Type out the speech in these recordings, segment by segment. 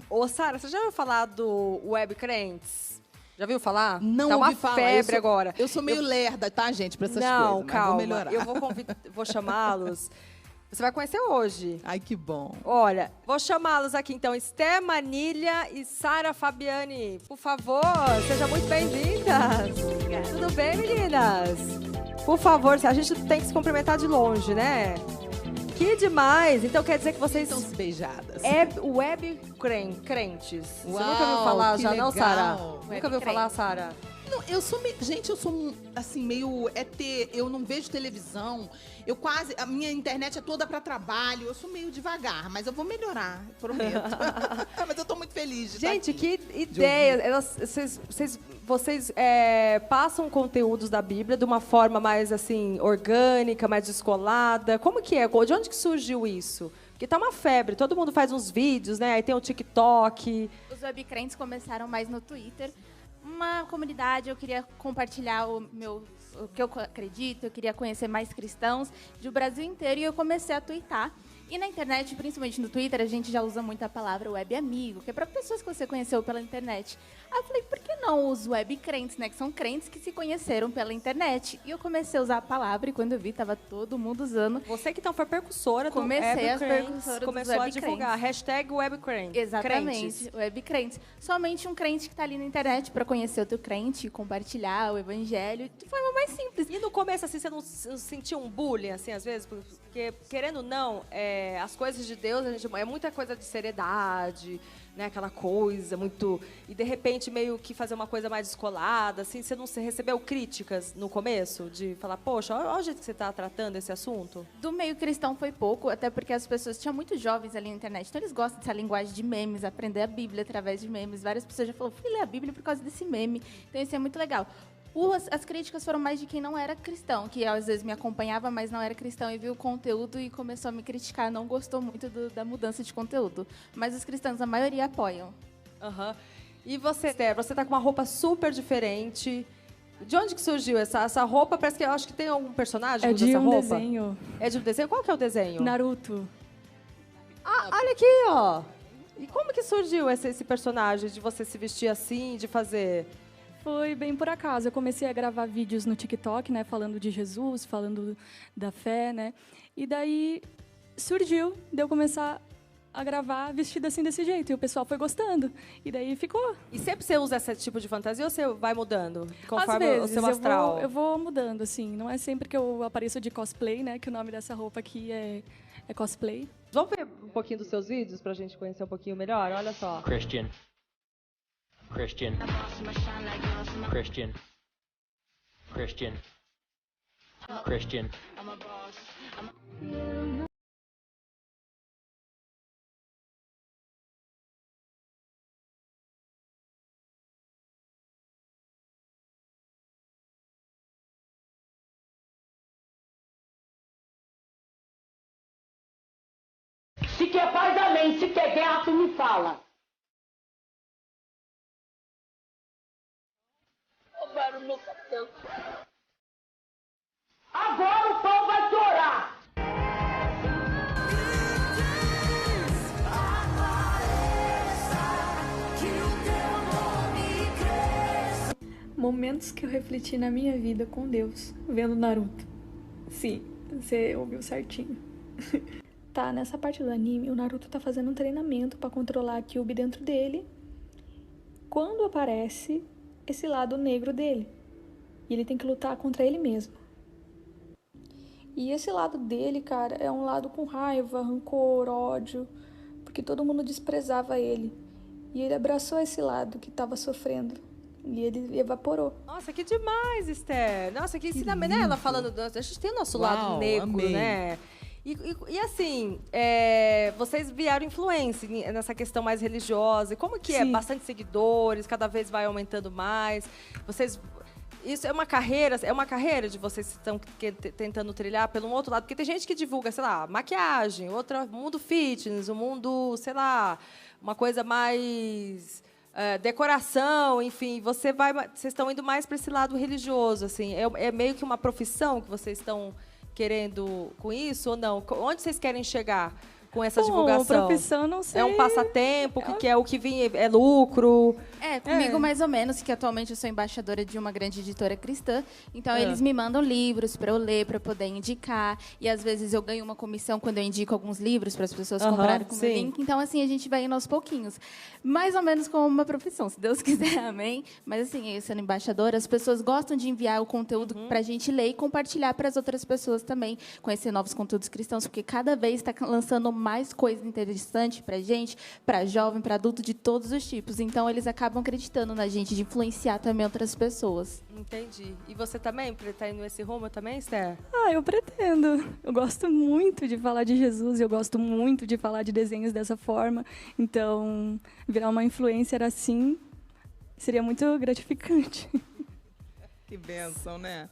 Ô, Sara, você já ouviu falar do Web Crentes? Já viu falar? Não tá uma ouvi falar. febre agora. Eu sou meio lerda, tá, gente, pra essas Não, coisas. Mas calma. vou melhorar. Eu vou chamá-los. Você vai conhecer hoje. Ai, que bom. Olha, vou chamá-los aqui então, Esté Manilha e Sara Fabiani. Por favor, sejam muito bem-vindas. Tudo bem, meninas? Por favor, a gente tem que se cumprimentar de longe, né? Que demais! Então quer dizer que vocês Estão beijadas. é web crentes. Você Uau, nunca ouviu falar que já não, Sara? legal. Nunca ouviu falar, Sara? Não, eu sou gente, eu sou assim meio ET, eu não vejo televisão. Eu quase a minha internet é toda para trabalho. Eu sou meio devagar, mas eu vou melhorar, prometo. Mas eu tô muito feliz de Gente, estar aqui. que ideia! Vocês passam conteúdos da Bíblia de uma forma mais assim orgânica, mais descolada. Como que é? De onde que surgiu isso? Porque tá uma febre, todo mundo faz uns vídeos, né? Aí tem o TikTok. Os webcrentes começaram mais no Twitter. Uma comunidade, eu queria compartilhar o que eu acredito, eu queria conhecer mais cristãos do Brasil inteiro e eu comecei a twittar. E na internet, principalmente no Twitter, a gente já usa muito a palavra web amigo, que é para pessoas que você conheceu pela internet. Aí eu falei, por que não os web crentes, né? Que são crentes que se conheceram pela internet. E eu comecei a usar a palavra e quando eu vi, tava todo mundo usando. Você que então foi percussora do Comecei as Webcrentes, percussoras dos começou a webcrentes. divulgar hashtag Webcrentes. Exatamente, web crentes. Somente um crente que está ali na internet para conhecer outro crente, compartilhar o evangelho de forma mais simples. E no começo, assim, você não sentiu um bullying, assim, às vezes? Porque, querendo ou não, as coisas de Deus, é muita coisa de seriedade, né? Aquela coisa muito... E, de repente, meio que fazer uma coisa mais descolada, assim. Você recebeu críticas no começo? De falar, poxa, olha o jeito que você está tratando esse assunto. Do meio cristão foi pouco, até porque as pessoas... Tinham muitos jovens ali na internet, então eles gostam dessa linguagem de memes, aprender a Bíblia através de memes. Várias pessoas já falaram, fui ler a Bíblia por causa desse meme. Então, isso é muito legal. As críticas foram mais de quem não era cristão, que às vezes me acompanhava, mas não era cristão e viu o conteúdo e começou a me criticar, não gostou muito da mudança de conteúdo. Mas os cristãos, a maioria, apoiam. Uhum. E você, Esther, você tá com uma roupa super diferente. De onde que surgiu essa roupa? Parece que eu acho que tem algum personagem que usa essa roupa. É de um desenho. É de um desenho? Qual que é o desenho? Naruto. Ah, olha aqui, ó. E como que surgiu esse personagem de você se vestir assim, de fazer... Foi bem por acaso. Eu comecei a gravar vídeos no TikTok, né, falando de Jesus, falando da fé, né? E daí surgiu de eu começar a gravar vestida assim desse jeito. E o pessoal foi gostando. E daí ficou. E sempre você usa esse tipo de fantasia ou você vai mudando? Conforme Às vezes, o seu astral? eu vou mudando, assim. Não é sempre que eu apareço de cosplay, né? Que o nome dessa roupa aqui é cosplay. Vamos ver um pouquinho dos seus vídeos pra gente conhecer um pouquinho melhor? Olha só. Christian. Christian. Christian. Christian. Christian. Se quer paz, amém. Se quer guerra, tu me fala. Roubaram meu papel. Agora o pão vai torar. Momentos que eu refleti na minha vida com Deus, vendo Naruto. Sim, você ouviu certinho. Tá, nessa parte do anime, o Naruto tá fazendo um treinamento pra controlar a Kyuubi dentro dele. Quando aparece esse lado negro dele. E ele tem que lutar contra ele mesmo. E esse lado dele, cara, é um lado com raiva, rancor, ódio, porque todo mundo desprezava ele. E ele abraçou esse lado que tava sofrendo. E ele evaporou. Nossa, que demais, Esther. Nossa, que ensinamento, né? Ela falando... A gente tem o nosso lado negro, amei. né? E assim, vocês vieram influência nessa questão mais religiosa. E como que é? Sim. Bastante seguidores, cada vez vai aumentando mais. Isso é uma carreira de vocês que estão tentando trilhar pelo outro lado? Porque tem gente que divulga, sei lá, maquiagem, outra mundo fitness, o mundo, sei lá, uma coisa mais... decoração, enfim, vocês estão indo mais para esse lado religioso, assim, é meio que uma profissão que vocês estão querendo com isso ou não? Onde vocês querem chegar com essa Bom, divulgação? profissão, não sei. É um passatempo? O que é? O que vinha é lucro? Comigo mais ou menos, que atualmente eu sou embaixadora de uma grande editora cristã. Então, eles me mandam livros para eu ler, para eu poder indicar. E, às vezes, eu ganho uma comissão quando eu indico alguns livros para as pessoas comprarem com o meu link. Então, assim, a gente vai indo aos pouquinhos. Mais ou menos como uma profissão, se Deus quiser, amém? Mas, assim, eu sendo embaixadora, as pessoas gostam de enviar o conteúdo para a gente ler e compartilhar para as outras pessoas também, conhecer novos conteúdos cristãos, porque cada vez está lançando mais coisa interessante para a gente, para jovem, para adulto, de todos os tipos. Então, eles acabam acreditando na gente, de influenciar também outras pessoas. Entendi. E você também está indo nesse rumo também, Esther? Eu pretendo. Eu gosto muito de falar de Jesus, eu gosto muito de falar de desenhos dessa forma. Então, virar uma influencer assim seria muito gratificante. Que bênção, né?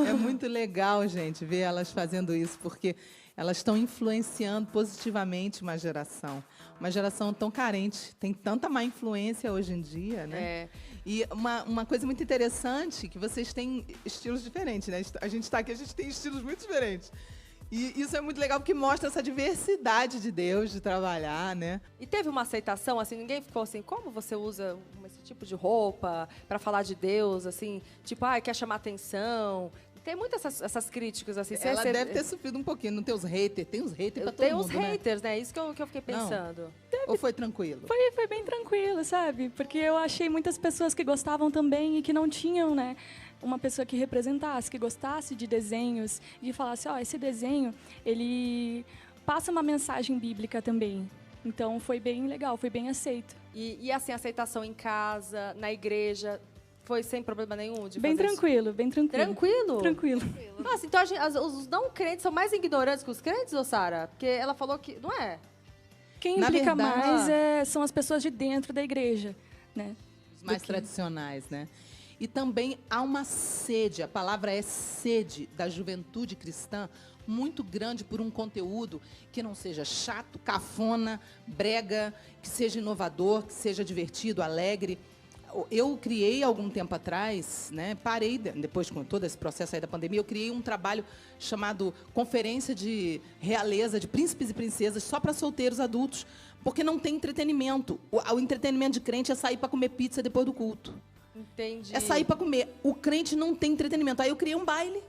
É muito legal, gente, ver elas fazendo isso, porque elas estão influenciando positivamente uma geração tão carente, tem tanta má influência hoje em dia, né? E uma coisa muito interessante, que vocês têm estilos diferentes, né? A gente está aqui, a gente tem estilos muito diferentes. E isso é muito legal, porque mostra essa diversidade de Deus, de trabalhar, né? E teve uma aceitação, assim, ninguém ficou assim, como você usa esse tipo de roupa para falar de Deus, assim, tipo, quer chamar atenção? Tem muitas essas críticas, assim. Ela deve ter sofrido um pouquinho, não tem os haters? Tem os haters pra todo tem mundo, os haters, né? Isso que eu fiquei pensando. Ou foi tranquilo? Foi bem tranquilo, sabe? Porque eu achei muitas pessoas que gostavam também e que não tinham, né, uma pessoa que representasse, que gostasse de desenhos, e falasse, esse desenho, ele passa uma mensagem bíblica também. Então, foi bem legal, foi bem aceito. E assim, aceitação em casa, na igreja, foi sem problema nenhum de bem fazer tranquilo, bem tranquilo. Tranquilo? Tranquilo. Nossa, então os não crentes são mais ignorantes que os crentes, ô Sara? Porque ela falou que... Não é? Quem implica mais são as pessoas de dentro da igreja, né? Os mais tradicionais, né? E também há uma sede, a palavra é sede, da juventude cristã, muito grande por um conteúdo que não seja chato, cafona, brega, que seja inovador, que seja divertido, alegre. Eu criei, algum tempo atrás, né, parei, depois com todo esse processo aí da pandemia, eu criei um trabalho chamado Conferência de Realeza, de Príncipes e Princesas, só para solteiros adultos, porque não tem entretenimento. O entretenimento de crente é sair para comer pizza depois do culto. Entendi. É sair para comer. O crente não tem entretenimento. Aí eu criei um baile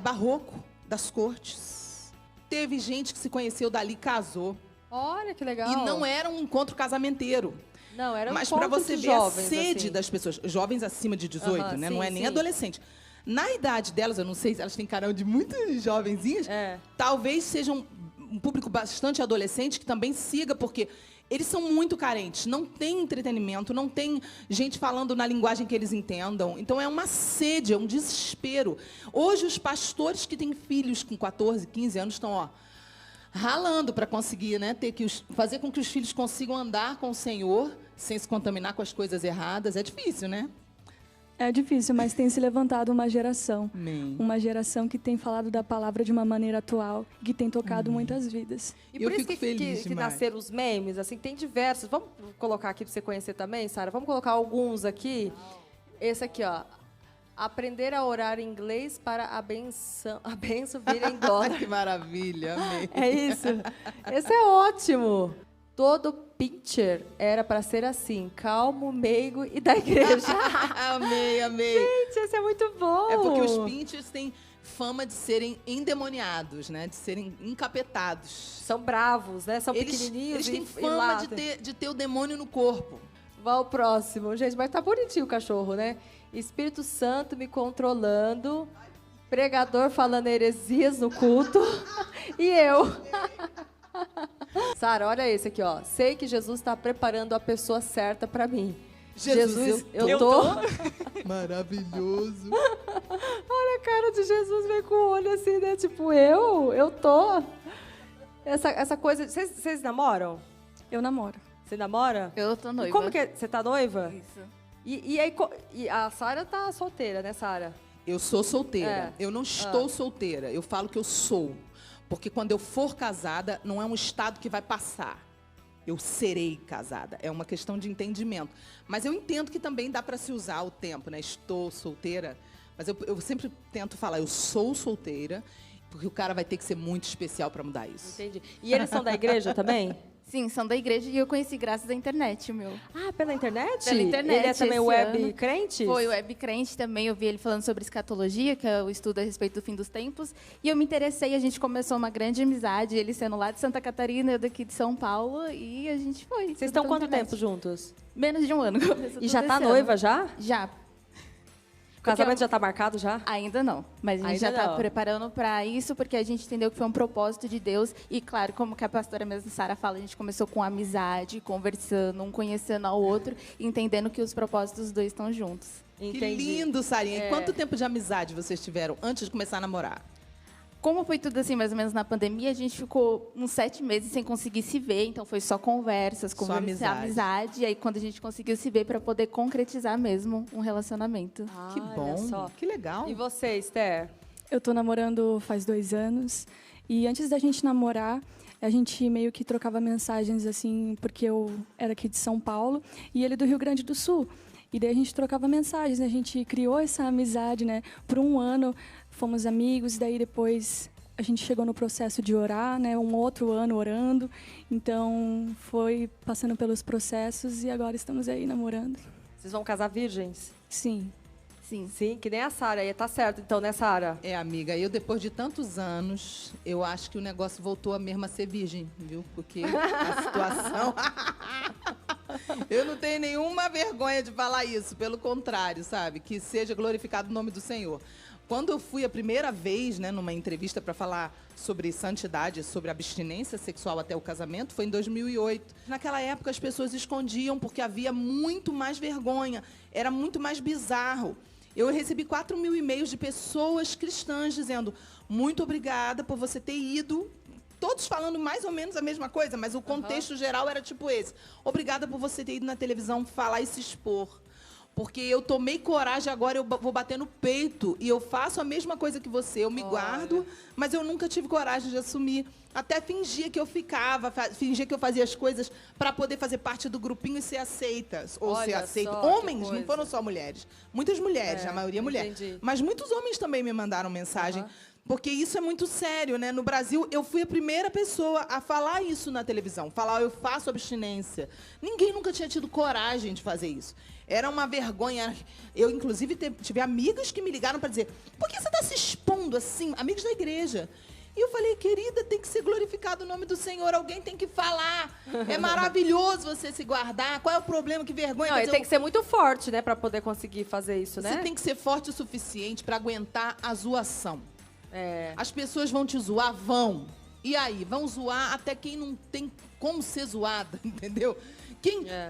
barroco das cortes. Teve gente que se conheceu dali e casou. Olha que legal. E não era um encontro casamenteiro. Não, era um Mas para você ver jovens, a sede assim. das pessoas, jovens acima de 18, né? Sim, Não é nem sim. adolescente. Na idade delas, eu não sei, elas têm carão de muito jovenzinhas, talvez sejam um público bastante adolescente que também siga, porque eles são muito carentes, não tem entretenimento, não tem gente falando na linguagem que eles entendam. Então, é uma sede, é um desespero. Hoje, os pastores que têm filhos com 14, 15 anos estão, ralando para conseguir, né, fazer com que os filhos consigam andar com o Senhor sem se contaminar com as coisas erradas. É difícil, né? É difícil, mas tem se levantado uma geração. Amém. Uma geração que tem falado da palavra de uma maneira atual, que tem tocado muitas vidas. E por Eu isso fico feliz que demais. nasceram os memes, assim, tem diversos. Vamos colocar aqui para você conhecer também, Sara? Vamos colocar alguns aqui. Esse aqui, Aprender a orar em inglês para a benção vir em dólar. Que maravilha, amei. É isso. Esse é ótimo. Todo pitcher era para ser assim, calmo, meigo e da igreja. Amei. Gente, esse é muito bom. É porque os pinchers têm fama de serem endemoniados, né? De serem encapetados. São bravos, né? São pequenininhos. Eles têm e fama latem. de ter o demônio no corpo. Vai ao próximo. Gente, mas tá bonitinho o cachorro, né? Espírito Santo me controlando, pregador falando heresias no culto e eu. Sara, olha esse aqui, Sei que Jesus está preparando a pessoa certa para mim. Jesus, eu tô. Maravilhoso. Olha a cara de Jesus, vem com o olho assim, né? Tipo, eu tô. Essa coisa. Vocês namoram? Eu namoro. Você namora? Eu tô noiva. E como que é? Você tá noiva? Isso. E aí, e a Sara tá solteira, né, Sara? Eu sou solteira. É. Eu não estou solteira. Eu falo que eu sou. Porque quando eu for casada, não é um estado que vai passar. Eu serei casada. É uma questão de entendimento. Mas eu entendo que também dá para se usar o tempo, né? Estou solteira. Mas eu sempre tento falar, eu sou solteira Porque o cara vai ter que ser muito especial para mudar isso. Entendi. E eles são da igreja também? Sim, são da igreja e eu conheci graças à internet, o meu. Ah, pela internet? Pela internet, Ele é também esse web ano. crente? Foi web crente também, eu vi ele falando sobre escatologia, que é o estudo a respeito do fim dos tempos, e eu me interessei, a gente começou uma grande amizade, ele sendo lá de Santa Catarina, eu daqui de São Paulo, e a gente foi. Vocês estão quanto tempo juntos? Menos de um ano. E já tá noiva já? Já. O casamento já tá marcado já? Ainda não, mas a gente Ainda já está não. preparando para isso, porque a gente entendeu que foi um propósito de Deus. E, claro, como que a pastora mesmo, Sara, fala, a gente começou com amizade, conversando, um conhecendo ao outro, e entendendo que os propósitos dos dois estão juntos. Entendi. Que lindo, Sarinha. E quanto tempo de amizade vocês tiveram antes de começar a namorar? Como foi tudo assim, mais ou menos na pandemia, a gente ficou uns 7 meses sem conseguir se ver, então foi só conversas, amizade. E aí, quando a gente conseguiu se ver, para poder concretizar mesmo um relacionamento. Que Olha bom, só. que legal. E você, Esther? Eu tô namorando faz 2 anos. E antes da gente namorar, a gente meio que trocava mensagens, assim, porque eu era aqui de São Paulo e ele do Rio Grande do Sul. E daí a gente trocava mensagens, né? A gente criou essa amizade, né? Por 1 ano, fomos amigos. E daí depois a gente chegou no processo de orar, né? Um outro ano orando. Então, foi passando pelos processos e agora estamos aí namorando. Vocês vão casar virgens? Sim. Sim. Sim, que nem a Sara. E tá certo, então, né, Sara? É, amiga, eu depois de tantos anos, eu acho que o negócio voltou a mesmo a ser virgem, viu? Porque a situação... Eu não tenho nenhuma vergonha de falar isso, pelo contrário, sabe? Que seja glorificado o nome do Senhor. Quando eu fui a primeira vez, né, numa entrevista para falar sobre santidade, sobre abstinência sexual até o casamento, foi em 2008. Naquela época as pessoas escondiam porque havia muito mais vergonha, era muito mais bizarro. Eu recebi 4.000 e-mails de pessoas cristãs dizendo: muito obrigada por você ter ido. Todos falando mais ou menos a mesma coisa, mas o contexto geral era tipo esse. Obrigada por você ter ido na televisão falar e se expor. Porque eu tomei coragem agora, eu vou bater no peito. E eu faço a mesma coisa que você. Eu me guardo, mas eu nunca tive coragem de assumir. Até fingia que eu ficava, fingia que eu fazia as coisas para poder fazer parte do grupinho e ser aceitas. Ou ser aceito. Homens, não foram só mulheres. Muitas mulheres, a maioria mulher. Entendi. Mas muitos homens também me mandaram mensagem. Porque isso é muito sério, né? No Brasil, eu fui a primeira pessoa a falar isso na televisão. Falar, eu faço abstinência. Ninguém nunca tinha tido coragem de fazer isso. Era uma vergonha. Eu, inclusive, tive amigas que me ligaram para dizer: por que você está se expondo assim? Amigos da igreja. E eu falei: querida, tem que ser glorificado o nome do Senhor. Alguém tem que falar. É maravilhoso você se guardar. Qual é o problema? Que vergonha. Não, ele tem que ser muito forte, né, para poder conseguir fazer isso, né? Você tem que ser forte o suficiente para aguentar a zoação. É. As pessoas vão te zoar? Vão. E aí? Vão zoar até quem não tem como ser zoada, entendeu?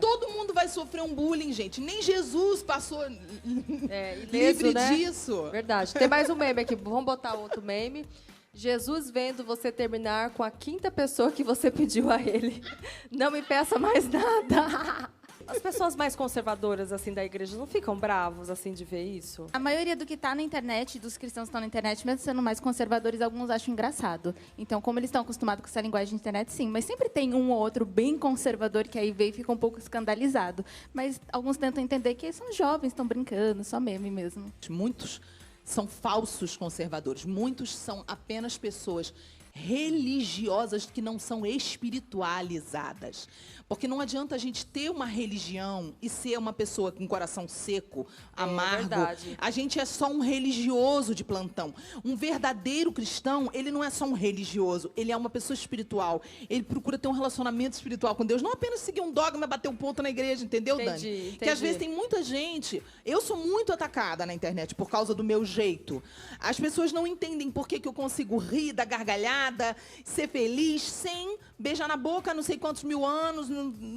Todo mundo vai sofrer um bullying, gente. Nem Jesus passou ileso, livre né? disso. Verdade. Tem mais um meme aqui. Vamos botar outro meme. Jesus vendo você terminar com a 5ª pessoa que você pediu a ele. Não me peça mais nada. As pessoas mais conservadoras, assim, da igreja não ficam bravos, assim, de ver isso? A maioria do que está na internet, dos cristãos que estão na internet, mesmo sendo mais conservadores, alguns acham engraçado. Então, como eles estão acostumados com essa linguagem de internet, sim. Mas sempre tem um ou outro bem conservador que aí vem e fica um pouco escandalizado. Mas alguns tentam entender que são jovens, estão brincando, só meme mesmo. Muitos são falsos conservadores. Muitos são apenas pessoas religiosas que não são espiritualizadas. Porque não adianta a gente ter uma religião e ser uma pessoa com coração seco, amargo. Verdade. A gente é só um religioso de plantão. Um verdadeiro cristão, ele não é só um religioso, ele é uma pessoa espiritual. Ele procura ter um relacionamento espiritual com Deus, não apenas seguir um dogma e bater um ponto na igreja, entendeu, Dani? Que às vezes tem muita gente... Eu sou muito atacada na internet por causa do meu jeito. As pessoas não entendem por que eu consigo rir, dar gargalhada, ser feliz, sem beijar na boca não sei quantos mil anos,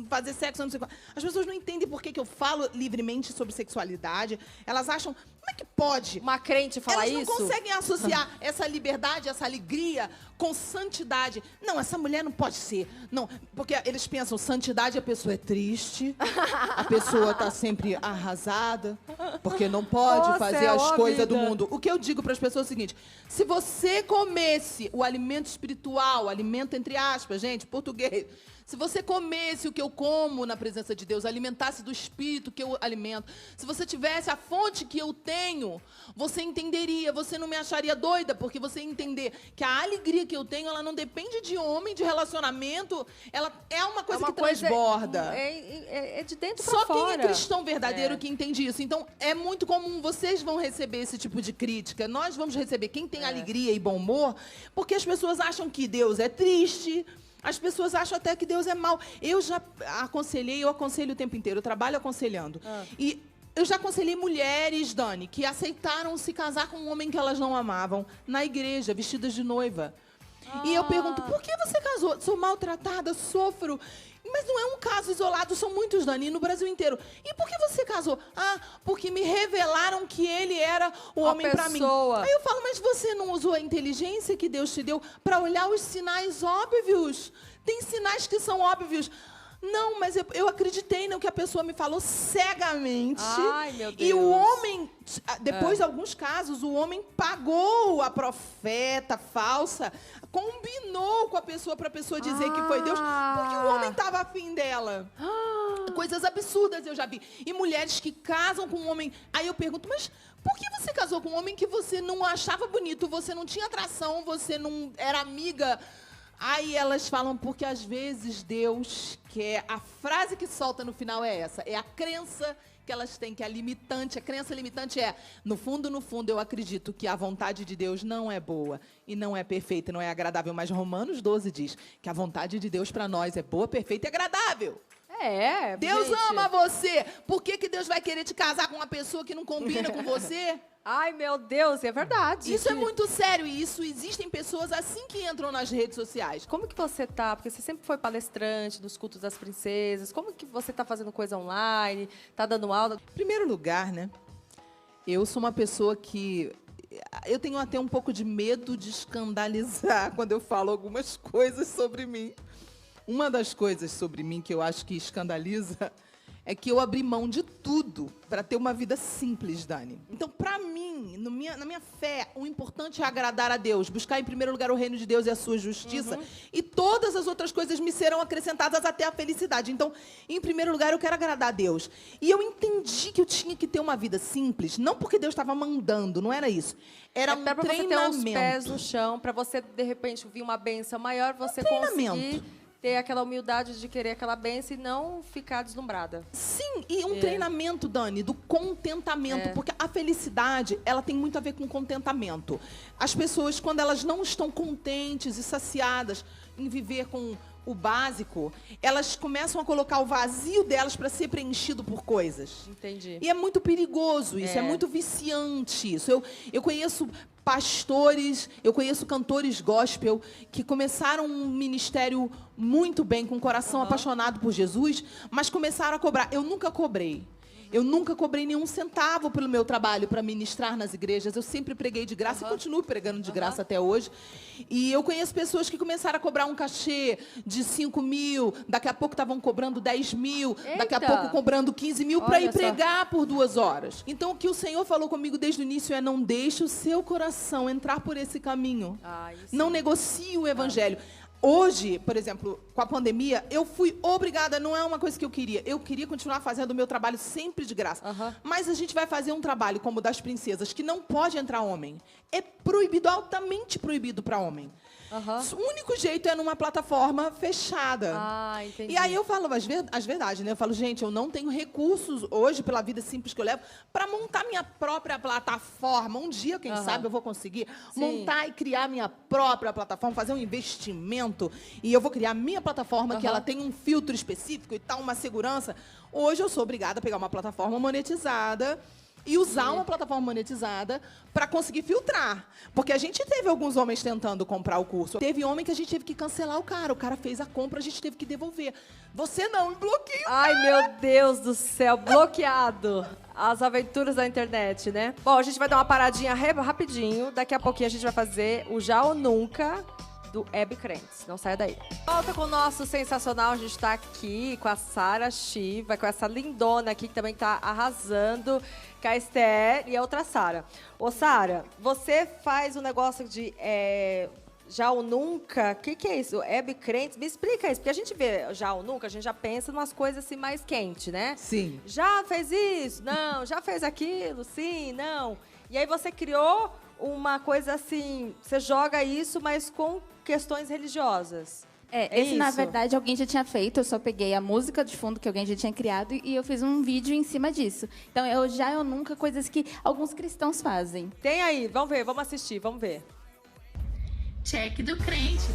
fazer sexo não sei quantos. As pessoas não entendem por que eu falo livremente sobre sexualidade. Elas acham, como é que pode? Uma crente falar isso? Elas não conseguem associar essa liberdade, essa alegria com santidade. Não, essa mulher não pode ser. Não, porque eles pensam, santidade, a pessoa é triste, a pessoa está sempre arrasada, porque não pode fazer as coisas do mundo. O que eu digo para as pessoas é o seguinte: se você comesse o alimento espiritual, alimento entre aspas, gente, português, Se você comesse o que eu como na presença de Deus, alimentasse do Espírito que eu alimento, se você tivesse a fonte que eu tenho, você entenderia, você não me acharia doida, porque você ia entender que a alegria que eu tenho, ela não depende de homem, de relacionamento, ela é uma coisa que transborda. É de dentro pra Só fora. quem é cristão verdadeiro que entende isso. Então, é muito comum, vocês vão receber esse tipo de crítica, nós vamos receber quem tem alegria e bom humor, porque as pessoas acham que Deus é triste, as pessoas acham até que Deus é mau. Eu já aconselhei, eu aconselho o tempo inteiro, eu trabalho aconselhando. E eu já aconselhei mulheres, Dani, que aceitaram se casar com um homem que elas não amavam, na igreja, vestidas de noiva. E eu pergunto, por que você casou? Sou maltratada, sofro. Mas não é um caso isolado, são muitos, Dani, no Brasil inteiro. E por que você casou? Ah, porque me revelaram que ele era o homem para mim. Aí eu falo, mas você não usou a inteligência que Deus te deu para olhar os sinais óbvios? Tem sinais que são óbvios. Não, mas eu acreditei no que a pessoa me falou cegamente. Ai, meu Deus. E o homem, depois de alguns casos, o homem pagou a profeta falsa, combinou com a pessoa para a pessoa dizer que foi Deus, porque o homem estava afim dela. Coisas absurdas eu já vi. E mulheres que casam com um homem. Aí eu pergunto, mas por que você casou com um homem que você não achava bonito, você não tinha atração, você não era amiga? Aí elas falam, porque às vezes Deus quer... A frase que solta no final é essa. É a crença que elas têm, que é a limitante. A crença limitante é, no fundo, eu acredito que a vontade de Deus não é boa e não é perfeita, não é agradável. Mas Romanos 12 diz que a vontade de Deus para nós é boa, perfeita e agradável. Deus ama você. Por que Deus vai querer te casar com uma pessoa que não combina com você? Ai, meu Deus, é verdade. Isso é muito sério e isso existem pessoas assim que entram nas redes sociais. Como que você tá? Porque você sempre foi palestrante dos cultos das princesas. Como que você tá fazendo coisa online? Tá dando aula? Em primeiro lugar, né? Eu sou uma pessoa que... Eu tenho até um pouco de medo de escandalizar quando eu falo algumas coisas sobre mim. Uma das coisas sobre mim que eu acho que escandaliza é que eu abri mão de tudo para ter uma vida simples, Dani. Então, para mim, na minha fé, o importante é agradar a Deus, buscar em primeiro lugar o reino de Deus e a sua justiça, e todas as outras coisas me serão acrescentadas até a felicidade. Então, em primeiro lugar, eu quero agradar a Deus. E eu entendi que eu tinha que ter uma vida simples, não porque Deus estava mandando, não era isso. Era um treinamento. Para você ter os pés no chão, para você, de repente, vir uma bênção maior, você conseguir ter aquela humildade de querer aquela bênção e não ficar deslumbrada. Sim, e um treinamento, Dani, do contentamento. Porque a felicidade, ela tem muito a ver com contentamento. As pessoas, quando elas não estão contentes e saciadas em viver com o básico, elas começam a colocar o vazio delas para ser preenchido por coisas. Entendi. E é muito perigoso isso, é muito viciante isso. Eu conheço pastores, eu conheço cantores gospel que começaram um ministério muito bem, com o coração apaixonado por Jesus, mas começaram a cobrar. Eu nunca cobrei. Eu nunca cobrei nenhum centavo pelo meu trabalho para ministrar nas igrejas. Eu sempre preguei de graça e continuo pregando de graça até hoje. E eu conheço pessoas que começaram a cobrar um cachê de 5 mil, daqui a pouco estavam cobrando 10 mil, daqui a pouco cobrando 15 mil para ir pregar por 2 horas. Então, o que o Senhor falou comigo desde o início é: não deixe o seu coração entrar por esse caminho. Não negocie o evangelho. Hoje, por exemplo, com a pandemia, eu fui obrigada, não é uma coisa que eu queria continuar fazendo o meu trabalho sempre de graça. Mas a gente vai fazer um trabalho como o das princesas, que não pode entrar homem. É proibido, altamente proibido para homem. O único jeito é numa plataforma fechada. Entendi. E aí eu falo as verdades, né? Eu falo, gente, eu não tenho recursos hoje, pela vida simples que eu levo, para montar minha própria plataforma. Um dia, quem sabe, eu vou conseguir montar e criar minha própria plataforma, fazer um investimento, e eu vou criar minha plataforma, que ela tem um filtro específico e tal, uma segurança. Hoje eu sou obrigada a pegar uma plataforma monetizada e usar uma plataforma monetizada para conseguir filtrar. Porque a gente teve alguns homens tentando comprar o curso. Teve homem que a gente teve que cancelar o cara. O cara fez a compra, a gente teve que devolver. Você não, me bloqueia. Ai, meu Deus do céu, bloqueado. As aventuras da internet, né? Bom, a gente vai dar uma paradinha rapidinho. Daqui a pouquinho a gente vai fazer o Já ou Nunca do Hebe Crentes. Não saia daí. Volta com o nosso sensacional. A gente tá aqui com a Sara Shiva, com essa lindona aqui que também tá arrasando, com a Esther e a outra Sara. Ô, Sara, você faz um negócio de Já ou nunca, o que é isso? Hebe crentes, me explica isso. Porque a gente vê já ou nunca, a gente já pensa em umas coisas assim mais quentes, né? Sim. Já fez isso? Não. Já fez aquilo? Sim, não. E aí você criou uma coisa assim, você joga isso, mas com questões religiosas. Esse, na isso? verdade, alguém já tinha feito. Eu só peguei a música de fundo que alguém já tinha criado e eu fiz um vídeo em cima disso. Então, eu nunca, coisas que alguns cristãos fazem. Tem aí, vamos ver, vamos assistir, vamos ver. Check do crente.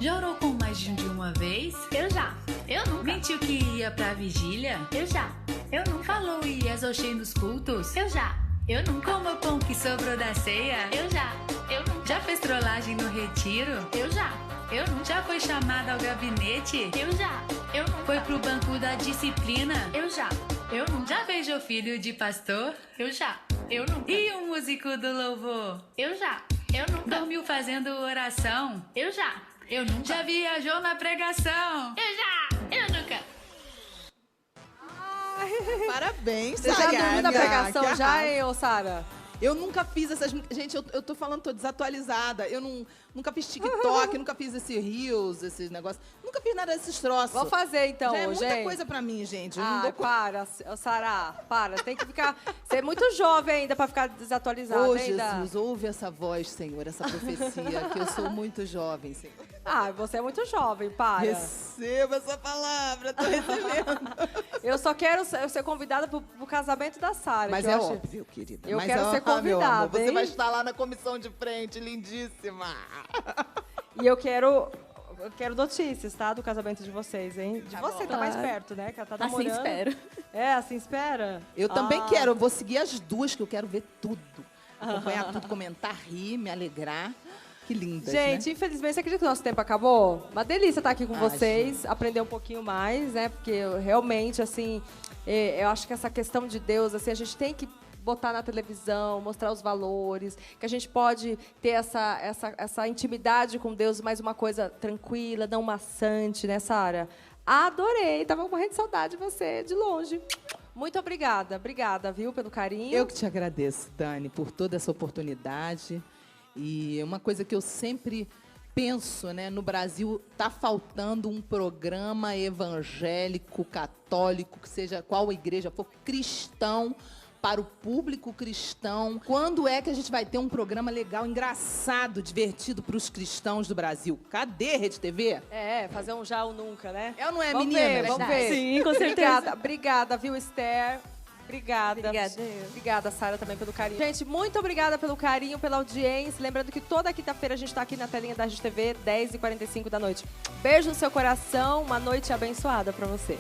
Já orou com mais de uma vez? Eu já. Eu nunca. Mentiu que ia pra vigília? Eu já. Eu nunca. Falou e exorcei nos cultos? Eu já. Eu nunca. Comeu pão que sobrou da ceia? Eu já. Eu nunca. Já fez trollagem no retiro? Eu já. Eu nunca. Já foi chamada ao gabinete? Eu já. Eu nunca. Foi pro banco da disciplina? Eu já. Eu nunca. Já beijou filho de pastor? Eu já. Eu nunca. E o músico do louvor? Eu já. Eu nunca. Dormiu fazendo oração? Eu já. Eu nunca. Já viajou na pregação? Eu já. Eu nunca. Parabéns, Você já dormiu na Sara. pregação Que já, arraso. hein, ô Sara? Eu nunca fiz essas... Gente, eu tô falando, tô desatualizada. Eu nunca fiz TikTok, nunca fiz esses Reels, esses negócios. Nunca fiz nada desses troços. Vamos fazer então, Já é muita gente. coisa pra mim, gente. Eu não Ah, dou para, ô, Sara, para. Tem que ficar... Você é muito jovem ainda pra ficar desatualizada Ô, ainda. Jesus, ouve essa voz, Senhor, essa profecia, que eu sou muito jovem, Senhor. Ah, você é muito jovem, para. Receba essa palavra, tô recebendo. Eu só quero ser convidada pro casamento da Sara. Mas que é eu acho- óbvio, querida. Eu Mas, quero ser meu amor, convidada, você hein? vai estar lá na comissão de frente, lindíssima. E eu quero notícias, tá? Do casamento de vocês, hein? De Tá você, bom. tá mais Claro. perto, né? Que ela tá Assim namorando. espero. É, assim espera. Eu também Ah. quero, eu vou seguir as duas, que eu quero ver tudo. Acompanhar tudo, comentar, rir, me alegrar. Que lindas, Gente, né? infelizmente, você acredita que o nosso tempo acabou? Uma delícia estar aqui com Ah, vocês, aprender um pouquinho mais, né? Porque eu, realmente, assim, eu acho que essa questão de Deus, assim, a gente tem que botar na televisão, mostrar os valores, que a gente pode ter essa intimidade com Deus, mas uma coisa tranquila, não maçante, né, Sara? Adorei, tava morrendo de saudade de você, de longe. Muito obrigada, viu, pelo carinho. Eu que te agradeço, Dani, por toda essa oportunidade. E uma coisa que eu sempre penso, né, no Brasil está faltando um programa evangélico, católico, que seja qual igreja for, cristão, para o público cristão. Quando é que a gente vai ter um programa legal, engraçado, divertido para os cristãos do Brasil? Cadê Rede TV? É, fazer um já ou nunca, né? É ou não é, Vamos menina? ver, vamos Verdade. ver. Sim, com certeza. Obrigada, viu, Esther? Obrigada. Obrigada. Obrigada, Sara, também pelo carinho. Gente, muito obrigada pelo carinho, pela audiência. Lembrando que toda quinta-feira a gente está aqui na telinha da Rede TV, 10h45 da noite. Beijo no seu coração, uma noite abençoada para você.